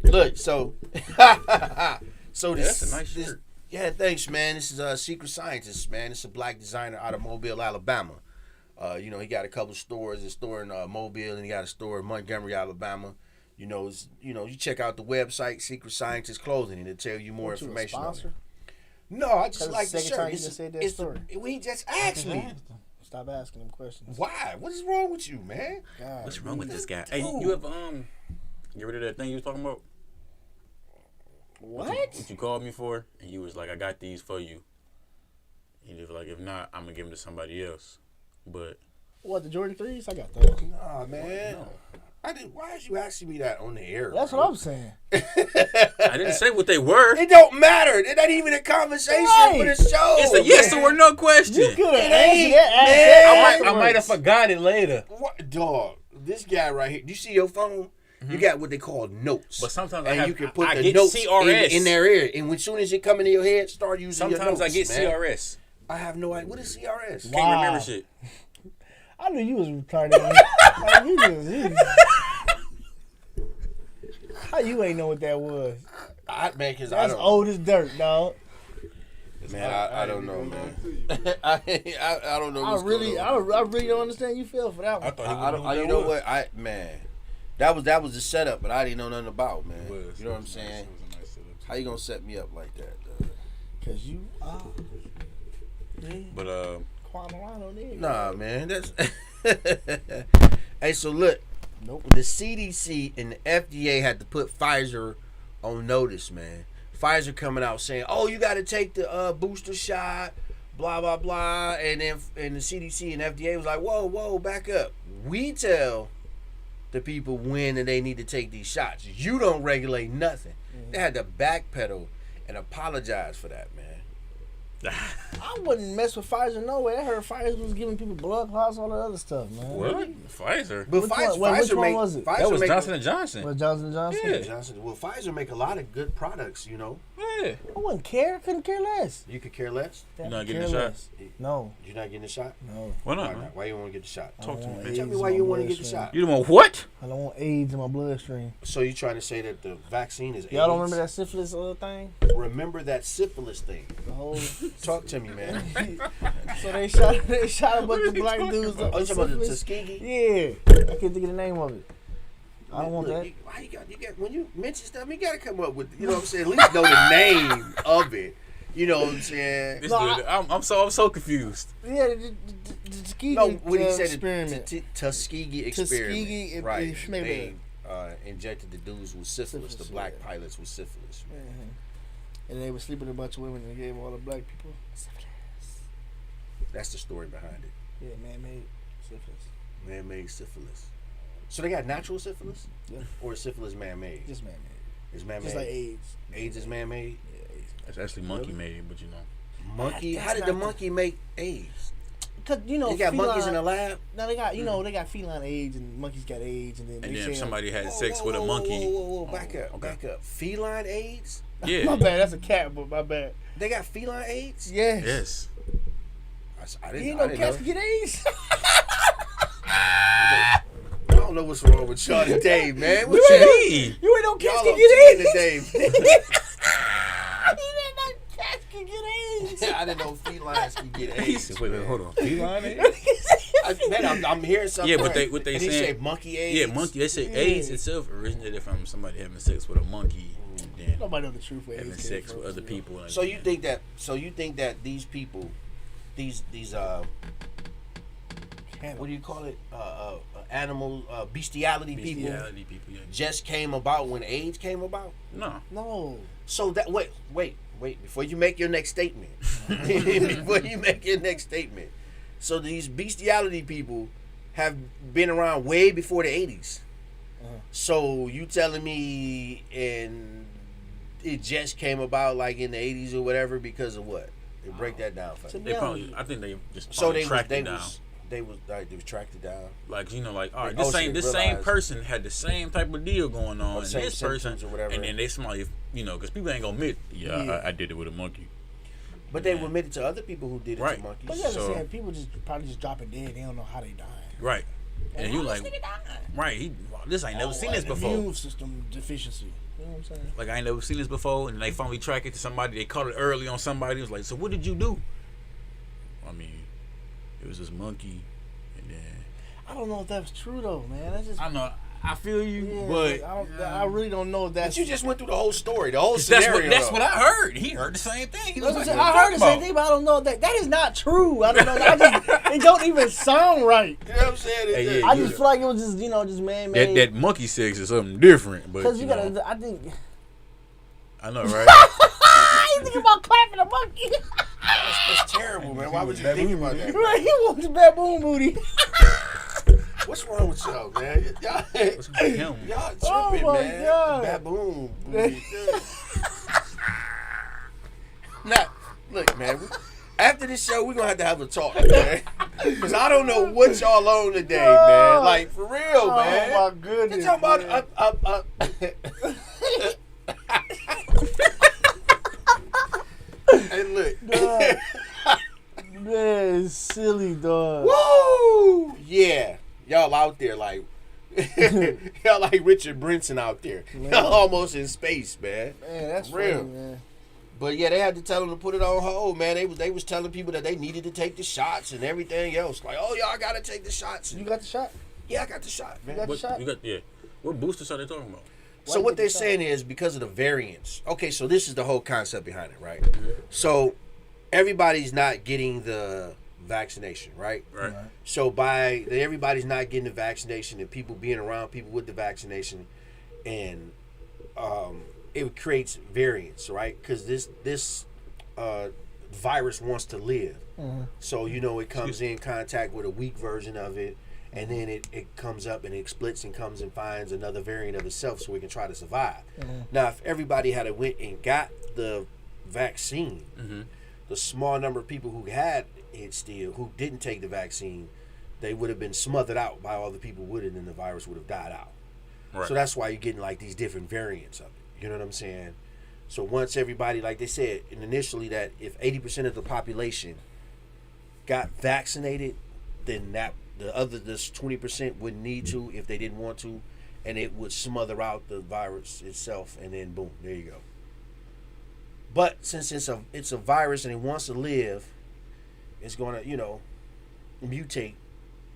Look, so That's a nice shirt. Yeah, thanks, man. This is a Secret Scientist, man. It's a black designer out of Mobile, Alabama. He got a couple stores. A store in Mobile, and he got a store in Montgomery, Alabama. You check out the website Secret Scientist Clothing and it'll tell you more What, you a information on it. sponsor? No, I just That's like the the second time shirt. you just said that It's story. we just asked me. Stop asking them questions. Why? What is wrong with you, man? God, What's wrong with this guy? Dude. Hey, you ever get rid of that thing you was talking about? what? What you called me for? And you was like, I got these for you. And you was like, if not, I'm gonna give them to somebody else. But What, the Jordan 3s? I got those. Nah, man. No. I didn't. Why is you asking me that on the air? That's bro? what I'm saying. I didn't say what they were. It don't matter. It ain't even a conversation Right. for the show. It's a yes or no question. You could have It answered ain't, that. man. I might have forgot it later. What, dog? This guy right here. Do you see your phone? You got what they call notes. But sometimes and I you can put I the get notes CRS. in their ear. And as soon as it come into your head, start using your Sometimes notes. I get man. CRS. I have no idea. What is CRS? Wow. Can't remember shit. I knew you was retarded. Like, how you ain't know what that was? Man, because I That's don't. old as dirt, dog. Man, I don't know, man. I don't know. I What's really don't understand you feel for that one. I thought he I was don't. You know what? That was the setup, but I didn't know nothing about, man. Was. You know what I'm saying? It was a nice setup. How you gonna set me up like that? Cause you are. But Quantalano nigga. Nah, man. That's. Hey, so look, Nope. the CDC and the FDA had to put Pfizer on notice, man. Pfizer coming out saying, "Oh, you got to take the booster shot, blah blah blah," and then the CDC and FDA was like, "Whoa, back up. We tell the people when and they need to take these shots. You don't regulate nothing." They had to backpedal and apologize for that, man. I wouldn't mess with Pfizer no way. I heard Pfizer was giving people blood clots, all that other stuff, man. what? Pfizer. But Which Pfizer, one- which Pfizer one make, was it? Pfizer That was make, Johnson & Johnson. With Johnson & Johnson? Yeah. Johnson. Well, Pfizer make a lot of good products, you know. Yeah. I wouldn't care. Couldn't care less. You could care less. You not getting Care the shot? less. No. You're not getting the shot? No. Why Why not, man? not? Why you want to get the shot? Talk to me, I man. want Tell me AIDS why in you my want to get the bloodstream. shot. You don't want what? I don't want AIDS in my bloodstream. So you trying to say that the vaccine is Y'all don't AIDS? remember that syphilis thing? Remember that syphilis thing. The whole. Talk to me, man. So they shot a bunch of black dudes up Oh, you with talking about the syphilis. Tuskegee? Yeah. I can't think of the name of it. I don't want Look, that. Why you got when you mention stuff, you got to come up with, you know what I'm saying? At least know the name of it. You know what I'm saying? This No, dude, I'm so confused. Yeah, the Tuskegee No, when he said experiment. the Tuskegee experiment, Tuskegee right? experiment. They injected the dudes with syphilis, the black yeah. pilots with syphilis. And they were sleeping with a bunch of women and gave all the black people syphilis. That's the story behind it. Yeah, man-made syphilis. Man-made syphilis. So they got natural syphilis, Yeah. or is syphilis man-made? Just man-made. It's man-made. Just like AIDS. AIDS is man-made. Yeah, AIDS. That's actually monkey made, but you know. Monkey? That's How did the not the- monkey make AIDS? Cause you know They got feline, monkeys in the lab. No, they got they got feline AIDS and monkeys got AIDS and then And they then say somebody had Whoa, sex whoa, with a whoa, monkey. Whoa, back up, Okay. back up. Feline AIDS? my Yeah. bad, that's a cat, but my bad. They got feline AIDS? Yes. Yes. I You didn't, ain't I know didn't cats know. can get AIDS. I don't know what's wrong with y'all today, man. What What you you mean? You ain't know cats y'all can up get to AIDS. today? You didn't know cats can get AIDS. I didn't know felines can get He AIDS. said, wait, hold on. Feline age? Man, I'm hearing something. Yeah, but they- what they and he saying- said monkey AIDS. Yeah, monkey. They say AIDS itself originated from somebody having sex with a monkey and then Nobody know the truth. Where having AIDS sex came with from, other know. people. And So you think that these people, these what do you call it? Animal bestiality people bestiality people? Yeah. just came about when AIDS came about. No. No. So that wait before you make your next statement. Before you make your next statement. So these bestiality people have been around way before the 80s. So you telling me it just came about like in the 80s or whatever because of what? They break that down for To me. They Yeah. probably. I think they just So probably tracked it down. they was tracked it down. Like you know, like all right, Oh, this so same they this same realized- person had the same type of deal going on, Or and same this person, symptoms or whatever. and then they somebody, you know, because people ain't gonna admit, Yeah. I did it with a monkey. But they were admitted to other people who did it Right. to monkeys. But you So- understand, people probably just dropping dead. They don't know how they died. Right. And you how like, this nigga died? right? This I ain't never seen this An before. Immune system deficiency. You know what I'm saying? Like I ain't never seen this before, and they finally track it to somebody. They caught it early on somebody. It was like, so what did you do? I mean, it was this monkey, and then I don't know if that's true though, man. That's just I know I feel you, Yeah, but I really don't know if that's. But you just went through the whole story, the whole scenario. That's what I heard. He heard the same thing. He was like, I heard the same thing, but I don't know that is not true. I don't know. It don't even sound right. You know what I'm saying? Hey, I just feel like it was just just man-made. That monkey sex is something different, but Because you gotta, I think. I know, right? You think about clapping a monkey? That's terrible, man. Why would you think about that? Right, he wants baboon booty. What's wrong with y'all, man? Y'all tripping, Oh my man. God. Baboon. Now, look, man. After this show, we're going to have a talk, man. Because I don't know what y'all on today, man. Like, for real, man. Oh, my goodness. You're talking about... Hey, look. Man, silly, dog. Woo! Yeah. Y'all out there like... y'all like Richard Branson out there. Y'all almost in space, man. Man, that's real. funny, man. But yeah, they had to tell them to put it on hold, man. They was telling people that they needed to take the shots and everything else. Like, oh, y'all gotta take the shots. You got the shot? Yeah, I got the shot, man. You got the shot? What booster shot they talking about? So what they're saying is because of the variants. Okay, so this is the whole concept behind it, right? So everybody's not getting the vaccination, right? Right. So everybody's not getting the vaccination and people being around people with the vaccination, and it creates variants, right? Because this virus wants to live. So it comes in contact with a weak version of it, and then it comes up and it splits and comes and finds another variant of itself so we can try to survive. Now, if everybody had went and got the vaccine, the small number of people who had it still, who didn't take the vaccine, they would have been smothered out by all the people with it, and the virus would have died out. Right. So that's why you're getting like these different variants of it. You know what I'm saying? So once everybody, like they said initially, that if 80% of the population got vaccinated, then this 20% wouldn't need to if they didn't want to, and it would smother out the virus itself, and then boom, there you go. But since it's a virus and it wants to live, it's gonna mutate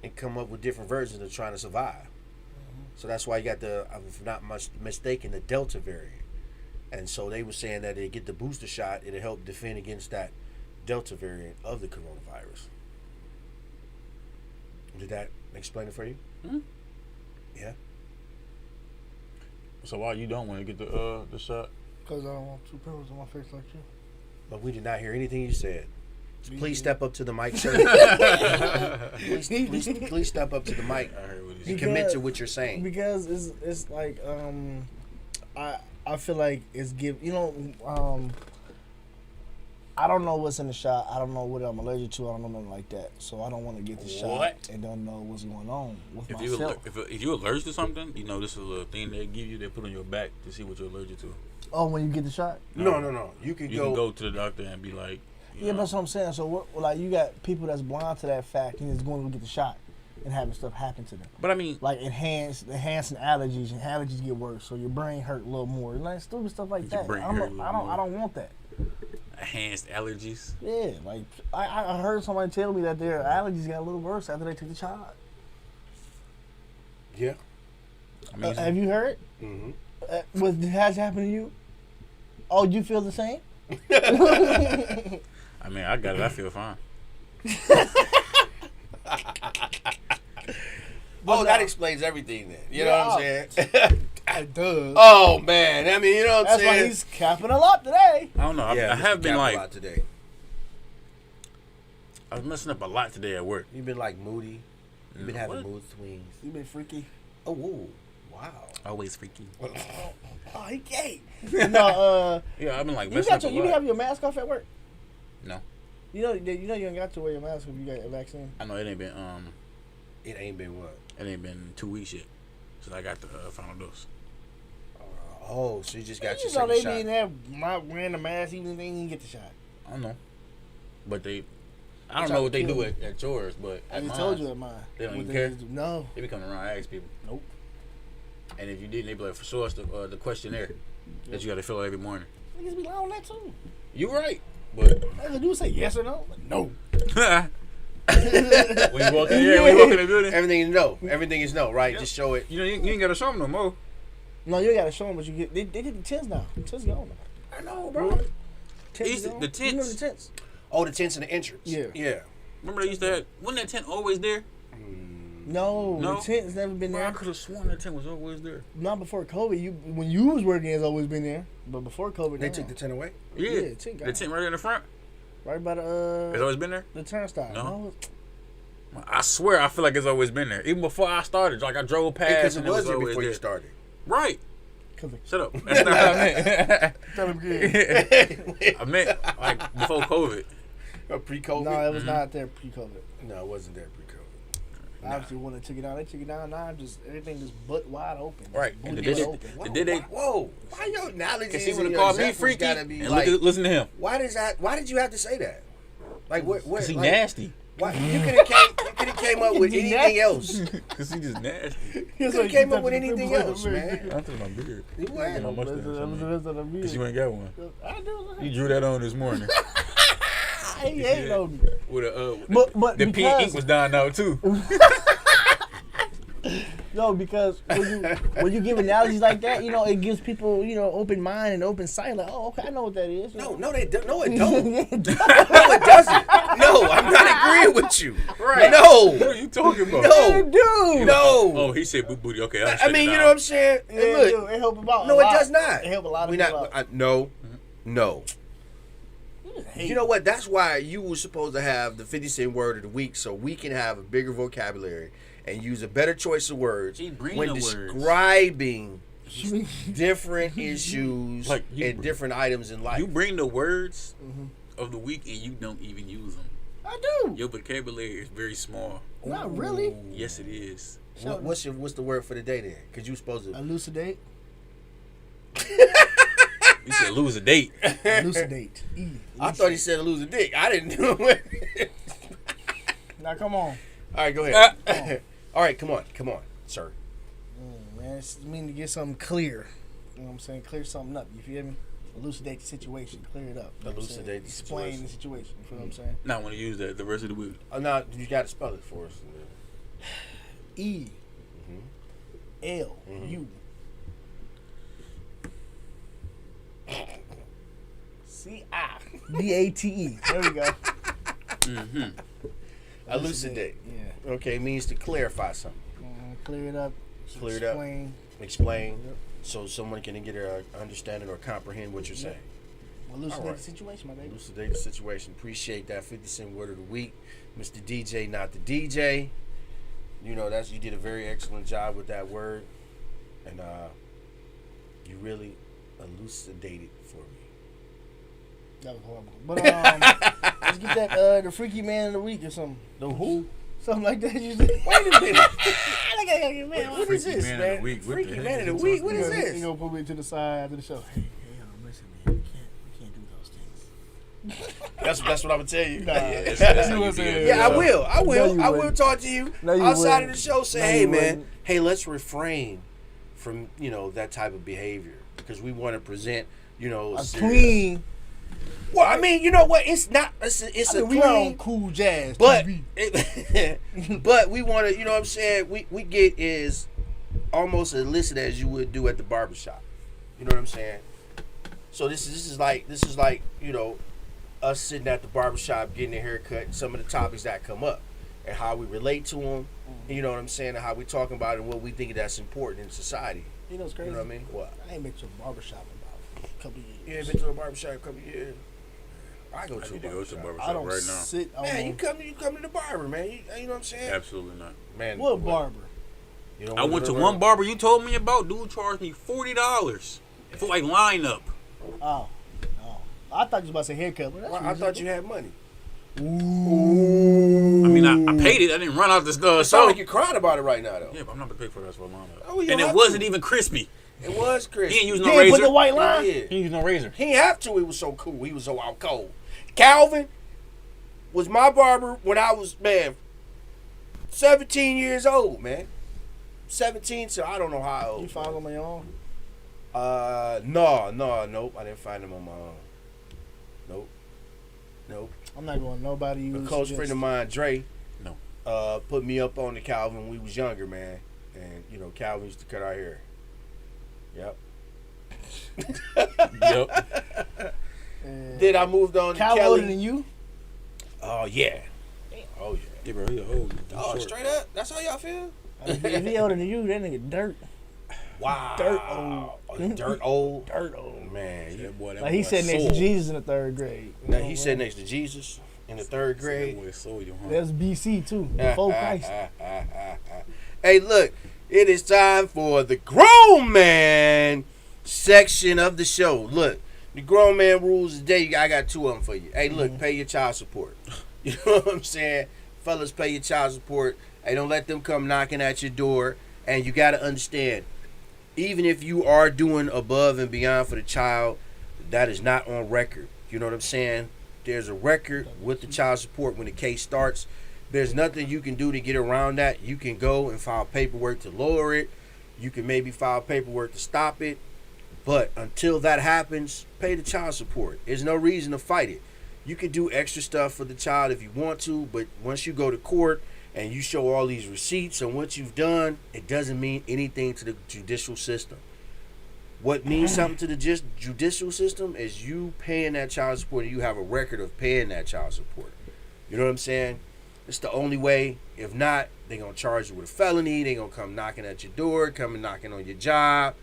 and come up with different versions of trying to survive. So that's why you got if not much mistaken, the Delta variant. And so they were saying that they get the booster shot, it'll help defend against that Delta variant of the coronavirus. Did that explain it for you? Yeah. So why you don't want to get the shot? Because I don't want two pimples on my face like you. But we did not hear anything you said. Please step up to the mic, sir. please step up to the mic and commit to what you're saying. Because it's like I feel like it's I don't know what's in the shot. I don't know what I'm allergic to. I don't know nothing like that. So I don't want to get the shot and don't know what's going on with myself. If you're allergic to something, this is a little thing they give you. They put on your back to see what you're allergic to. Oh, when you get the shot? No. You can go to the doctor and be like. Yeah, that's what I'm saying. So you got people that's blind to that fact and is going to get the shot and having stuff happen to them. But I mean, like enhancing allergies, and allergies get worse, so your brain hurt a little more, like stupid stuff like that. I don't want that. Enhanced allergies. Yeah, like I heard somebody tell me that their allergies got a little worse after they took the shot. Yeah. Have you heard? Mm-hmm. Has it happened to you? Oh, you feel the same? I mean, I got it. I feel fine. Well, that explains everything then. You know what I'm saying? It does. Oh, man. I mean, you know what I'm saying? That's why he's capping a lot today. I don't know. I have been like... a lot today. I was messing up a lot today at work. You've been like moody. You've been having mood swings. You've been freaky. Oh, whoa. Wow. Always freaky. Oh, he gay. Yeah, I've been like messing up a lot. You have your mask off at work? No. You ain't got to wear your mask if you got a vaccine. I know it ain't been It ain't been what? It ain't been 2 weeks yet since I got the final dose. Oh, so you just got your second shot. They didn't not wearing the mask even if they didn't get the shot. I don't know, but I don't know what they do at yours, but I just told you at mine. They don't even care. No, they be coming around and ask people. Nope. And if you didn't, they be like, for sure, it's the questionnaire that you got to fill out every morning. Niggas be lying on that too. You right, but all they do is say yes or no. Like, no. When you walk in, when you walk in the building, Everything is no. Everything is no, right? Yep. Just show it. you ain't gotta show them no more. No, you gotta show them, but you get. They did the tents now. The tents gone now. I know, bro. Tents The gone. tents. You know the tents. Oh, the tents in the entrance. Yeah. Yeah. Remember they used to have, wasn't that tent always there? No, No? the tent's never been Bro, I there. could have sworn that tent was always there. Not before COVID. When you was working, it's always been there. But before COVID, They no. took the tent away. Yeah, Yeah, tent the gone. tent right there in the front. Right by It's always been there. the turnstile. No. I swear, I feel like it's always been there. Even before I started, like I drove past Because it and was there always before there. you started. Right. Cause Shut up. That's not what I meant. tell them good. I meant like before COVID. Pre-COVID? No, it was not there pre-COVID. No, it wasn't there pre-COVID. Obviously, when they took it down, now everything just butt wide open. Just Right. And booty did butt they- open. Did they? Whoa! Why your analogies? Cause he and would have your called me examples freaky. Gotta be And like, listen to him. why does that? Why did you have to say that? Like what? Cause he like, nasty. Why, you could have came up with He anything nasty. else. Cause he just nasty. You could have came up with anything else, man. I'm talking about beard. You Ain't what? no mustache on me. Cause you I ain't got one. do. You drew that on this morning. He ain't on me. With a But the pink because- ink was down now too. No, because when you give analogies like that, it gives people, open mind and open sight. Like, oh, okay, I know what that is. No, it don't. No, it don't. Yeah, it does. No, it doesn't. No, I'm not agreeing with you. Right. No. What are you talking about? No. Dude. No. Oh, he said boot booty. Okay, I mean, you know what I'm saying? Yeah, And look, dude, it help about no, a it lot. does not. It help a lot of We people not. out. No. Hey, You know what? That's why you were supposed to have the 50 Cent word of the week, so we can have a bigger vocabulary and use a better choice of words He bring when the words. describing different issues Like, you and different items in life. You bring the words of the week and you don't even use them. I do. Your vocabulary is very small. Not really. Yes, it is. What's the word for the day then? Because you supposed to. Elucidate. You said lose a date. Elucidate. I thought he said lose a dick. I didn't do it. Now, come on. All right, go ahead. All right, come on, sir. Man, it's mean to get something clear. You know what I'm saying? Clear something up. You feel me? Elucidate the situation. Clear it up. You know what I'm saying? Elucidate the Explain situation. the situation. You feel what I'm saying? Now I want to use that the rest of the week. Oh, now you got to spell it for us. E. L. U. C. I. D. A. T. E. There we go. Elucidate. Yeah. Okay, means to clarify something. Clear it up. Clear it up. Explain, Yep. so someone can get an understanding or comprehend what you're saying. Elucidate Alright. the situation, my baby. Elucidate the situation. Appreciate that 50 Cent word of the week, Mr. DJ, not the DJ. You know you did a very excellent job with that word, and you really elucidated for me. That was horrible. But let's get that the freaky man of the week or something. The who? Something like that. You say. Wait a minute. Man, What is this, Man of man? the week. What the Freaky heck man of you the week. What talking is about? this? You gonna put me to the side after the show. Hey, listen, man. We can't do those things. That's what I'm gonna tell you. That's how you be a- Yeah, I will. I No, will. you I will wouldn't. talk to you No, you outside wouldn't. of the show. Say, No, hey, you man. wouldn't. Hey, let's refrain from that type of behavior because we want to present A serious- clean. Well, I mean, you know what? It's not. It's a We are on clean. Cool Jazz But TV. but we want to. You know what I'm saying? We get is almost illicit as you would do at the barbershop. You know what I'm saying? So this is like us sitting at the barbershop getting a haircut and some of the topics that come up and how we relate to them. You know what I'm saying? And how we talking about it and what we think that's important in society. You know what's crazy? You know what I mean? What? I ain't been to a barbershop in about a couple of You years. ain't been to a barbershop in a couple of years? I go I to need a to go to the barbershop. barbershop I don't right now. sit on. Man, you come to the barber, man. You know what I'm saying? Absolutely not. Man, What barber? You don't I wanna went go to to one barber you told me about. Dude charged me $40 for like lineup. Oh. I thought you was about to say haircut. But that's Well, I thought you had money. I mean, I paid it. I didn't run out the It sounds show. like you're crying about it right now, though. Yeah, but I'm not gonna pay for that for a lineup. Oh, you And don't it have wasn't to. even crispy. It was Chris. He ain't using You no ain't put razor. the white line. He He did. ain't using no razor. He didn't have to. He was so cool. He was so out cold. Calvin was my barber when I was 17 years old, man. 17, so I don't know how old. You found him on your own? Nope. I didn't find him on my own. Nope. I'm not going to nobody. A close friend of mine, Dre, put me up on the Calvin when we was younger, man. And, you know, Calvin used to cut our hair. Yep. Yep. Then I moved on to Cal Kelly. older than you? Oh, yeah. Oh, yeah. Yeah, bro, he old. Oh, straight up? That's how y'all feel? If he older than you, that nigga dirt. Wow. Dirt old. Oh, dirt old? Dirt old. Man. That boy, Like he sat next to Jesus in the 3rd grade. Now, he sat next to Jesus in the 3rd grade. That boy soldier, huh? That's BC too, before Christ. Hey, look. It is time for the grown man section of the show. Look, the grown man rules today. I got 2 of them for you. Hey, look, pay your child support. You know what I'm saying? Fellas, pay your child support. Hey, don't let them come knocking at your door. And you got to understand, even if you are doing above and beyond for the child, that is not on record. You know what I'm saying? There's a record with the child support when the case starts. There's nothing you can do to get around that. You can go and file paperwork to lower it. You can maybe file paperwork to stop it. But until that happens, pay the child support. There's no reason to fight it. You can do extra stuff for the child if you want to, but once you go to court and you show all these receipts on what you've done, it doesn't mean anything to the judicial system. What means something to the judicial system is you paying that child support and you have a record of paying that child support. You know what I'm saying? It's the only way. If not, they're going to charge you with a felony. They're going to come knocking at your door, coming knocking on your job.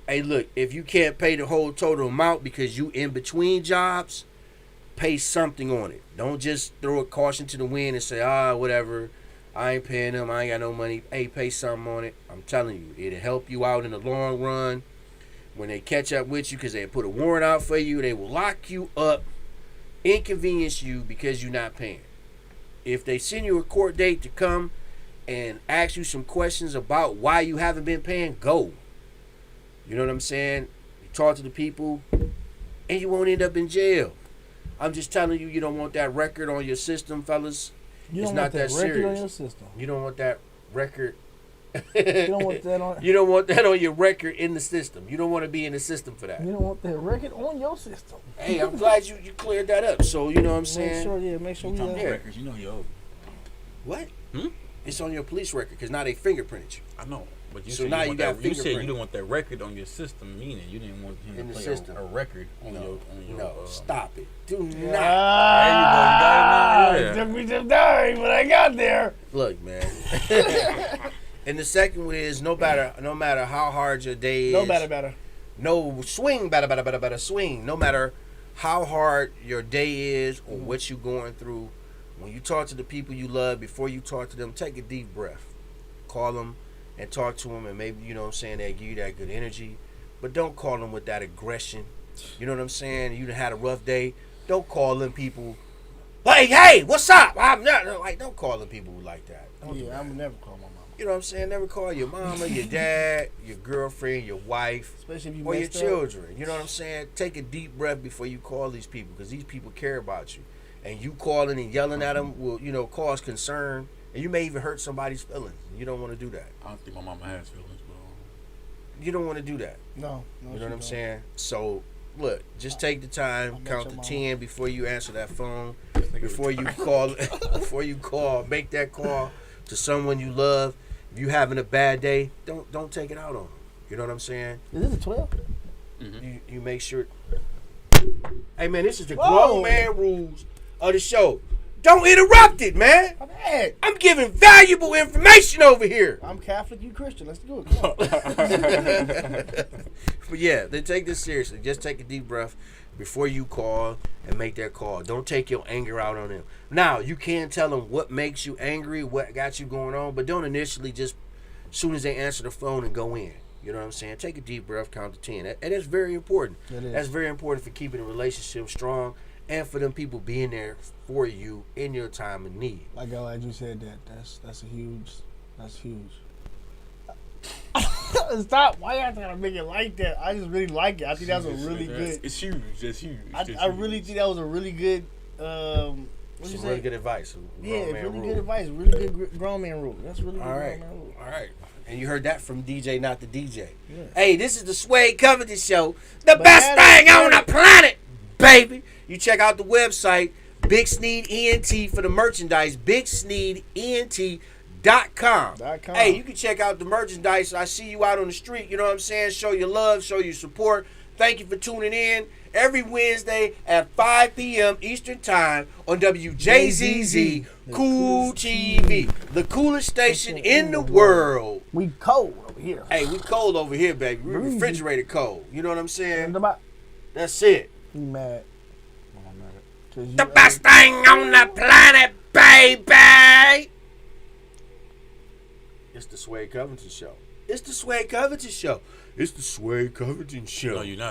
Hey, look, if you can't pay the whole total amount because you in between jobs, pay something on it. Don't just throw a caution to the wind and say, whatever, I ain't paying them, I ain't got no money. Hey, pay something on it. I'm telling you, it'll help you out in the long run. When they catch up with you because they put a warrant out for you, they will lock you up, inconvenience you because you're not paying. If they send you a court date to come and ask you some questions about why you haven't been paying, go. You know what I'm saying? You talk to the people and you won't end up in jail. I'm just telling you, you don't want that record on your system, fellas. You it's don't not want that that record serious. on your system. You don't want that record. You don't want that on. You don't want that on your record in the system. You don't want to be in the system for that. You don't want that record on your system. Hey, I'm glad you cleared that up. So, you know what I'm saying? Make sure You we talking about Yeah. records, you know he old. What? Hmm? It's on your police record because now they fingerprinted you. I know. But you So said now you, you want got that, you said you fingerprint. don't want that record on your system, meaning you didn't want him In to the play system. a record on your No, stop it. Do not. There you go. You got it now. It took me some time, but I got there. Look, man. And the second one is no matter how hard your day is. No better. No swing, better, swing. No matter how hard your day is or what you're going through, when you talk to the people you love, before you talk to them, take a deep breath. Call them and talk to them, and maybe, you know what I'm saying, they'll give you that good energy. But don't call them with that aggression. You know what I'm saying? You done had a rough day. Don't call them people, hey, what's up? I'm not like, don't call them people like that. Don't do that. I'm never call my mama. You know what I'm saying? Never call your mama, your dad, your girlfriend, your wife, Especially if you or your messed up. children. You know what I'm saying? Take a deep breath before you call these people, because these people care about you. And you calling and yelling at them will, cause concern. And you may even hurt somebody's feelings. You don't want to do that. I don't think my mama has feelings, bro. You don't want to do that. No. You know what I'm saying? So, look, just take the time, count to 10 before you answer that phone, before you call, make that call to someone you love. If you having a bad day, don't take it out on them. You know what I'm saying? Is this a 12? Mm-hmm. You make sure. Hey man, this is the Whoa. grown man rules of the show. Don't interrupt it, man. My bad. I'm giving valuable information over here. I'm Catholic, you Christian. Let's do it. Come on. But yeah, they take this seriously. Just take a deep breath before you call and make that call. Don't take your anger out on them. Now, you can tell them what makes you angry, what got you going on, but don't initially just, as soon as they answer the phone, and go in. You know what I'm saying? Take a deep breath, count to 10. And that's very important. It is. That's very important for keeping a relationship strong and for them people being there for you in your time of need. Like you said that. That's huge. Stop. Why y'all gotta make it like that? I just really like it. I think that was a really good. It's huge. It's huge. I really think that was a really good. What you Some say? really good advice. Yeah, Grown man really rule. good advice. Really good grown man rule. That's really good All right. grown man rule. All right. And you heard that from DJ, not the DJ. Yeah. Hey, this is the Suede Covington Show. The But best that thing is on the planet, baby. You check out the website, Big Sneed ENT for the merchandise. BigSneedENT.com. Hey, you can check out the merchandise. I see you out on the street. You know what I'm saying? Show your love, show your support. Thank you for tuning in every Wednesday at 5 p.m. Eastern Time on WJZZ Cool TV, the coolest station in the world. We cold over here. Hey, we cold over here, baby. We refrigerated cold. You know what I'm saying? You That's it. mad? The best thing on the planet, baby. It's the Suede Covington Show. It's the Suede Covington Show. It's the Suede Covington Show. No, you're not.